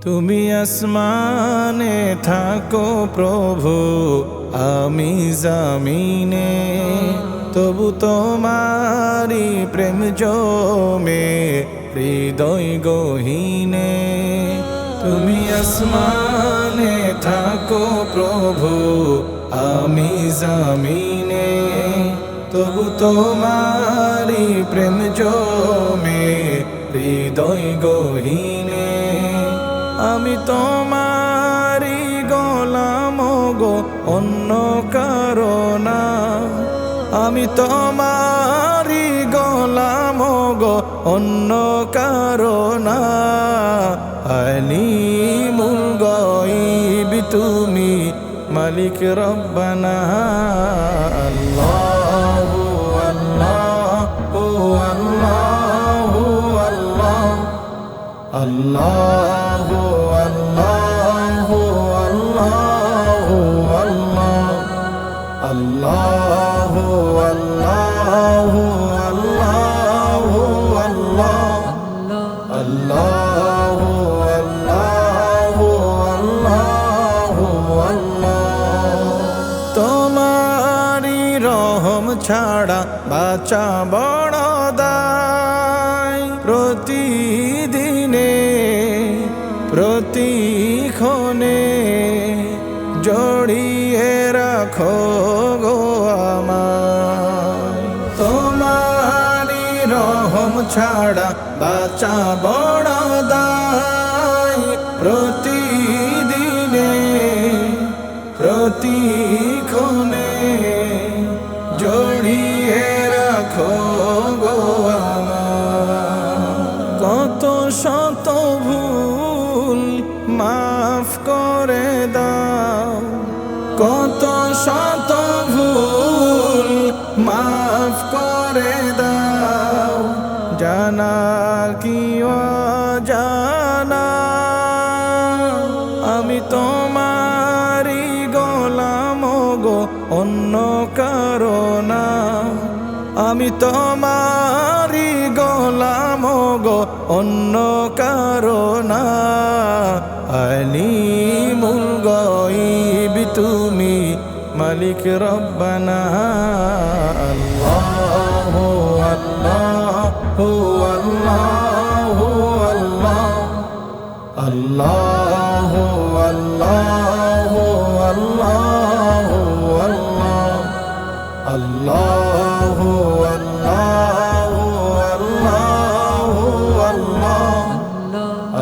তুমি আসমানে থাকো প্রভু, আমি জামিনে, তবু তোমারি প্রেম জমে হৃদয় গহীনে। তুমি আসমানে থাকো প্রভু, আমি জামিনে, তবু তোমারি প্রেম জমে হৃদয় গহীনে। আমি তোমারি গোলাম গো, অন্য কারো না। আমি তোমারি গোলাম গো, অন্য কারো না। আলিমুল গায়ব তুমি, মালিক রব্বানা। আল্লাহু আল্লাহু আল্লাহু আল্লাহ, আল্লাহু আল্লাহু আল্লাহু আল্লাহ, আল্লাহু আল্লাহু আল্লাহু আল্লাহ, আল্লাহু আল্লাহু আল্লাহু আল্লাহ। তোমারি রহম ছাড়া বাঁচা বড় দায়, প্রতিদিনে প্রতিক্ষণে জড়িয়ে রাখো গো আমায়। তোমারি রহম ছাড়া বাঁচা বড় দায়, প্রতিদিনে প্রতিক্ষণে জড়িয়ে রাখো গো আমায়। কত শত ভুল মাফ করে দাও, কত শত ভুল মাফ করে দাও, জানা কি অজানা। আমি তোমারি গোলাম গো, অন্য কারো না। আমি তোমারি গোলাম গো, অন্য কারো না। আলিমুল গায়ব তুমি, মালিক রব্বানা। আল্লাহু আল্লাহু আল্লাহু আল্লাহ, আল্লাহু আল্লাহু আল্লাহু আল্লাহ, আল্লাহু আল্লাহু আল্লাহু আল্লাহ,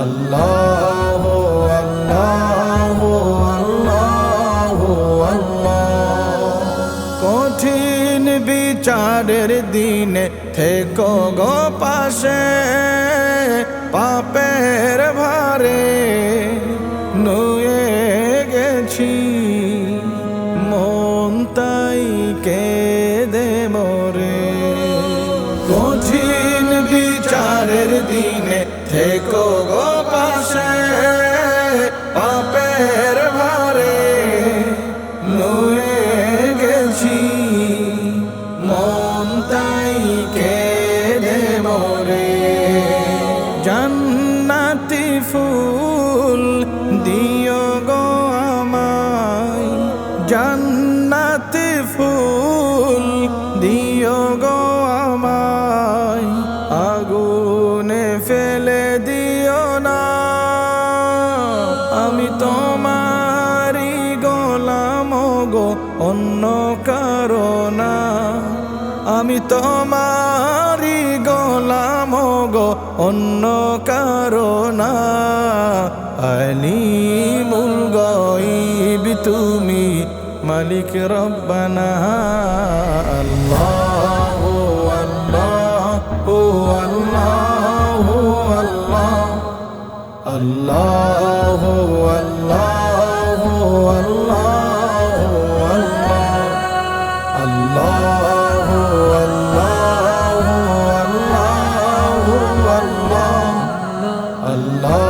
আল্লাহু আল্লাহু আল্লাহু আল্লাহ। কঠিন বিচারের দিনে থেকো গো পাশে, পাপের ভারে নুয়ে গেছি মন, তাই কেঁদে মরে। কঠিন বিচারের দিনে থেকো গো পাশে, পাপের ভারে নুয়ে গেছি মন, তাই কেঁদে মরে। জান্নাতি ফুল দিও গো আমায়, জান্নাতি ফুল দিও গো আমায়, আগুনে ফেলে দিও না। আমি তোমারি গোলাম গো, অন্য কারো না। আমি তোমারি গোলাম গো, অন্য কারো না। আলিমুল গায়ব তুমি, মালিক রব্বানা। আল্লাহু আল্লাহু আল্লাহু আল্লাহ, আল্লাহু আল্লাহু আল্লাহু আল্লাহ, আল্লাহু আল্লাহু আল্লাহু আল্লাহ, আল্লাহ।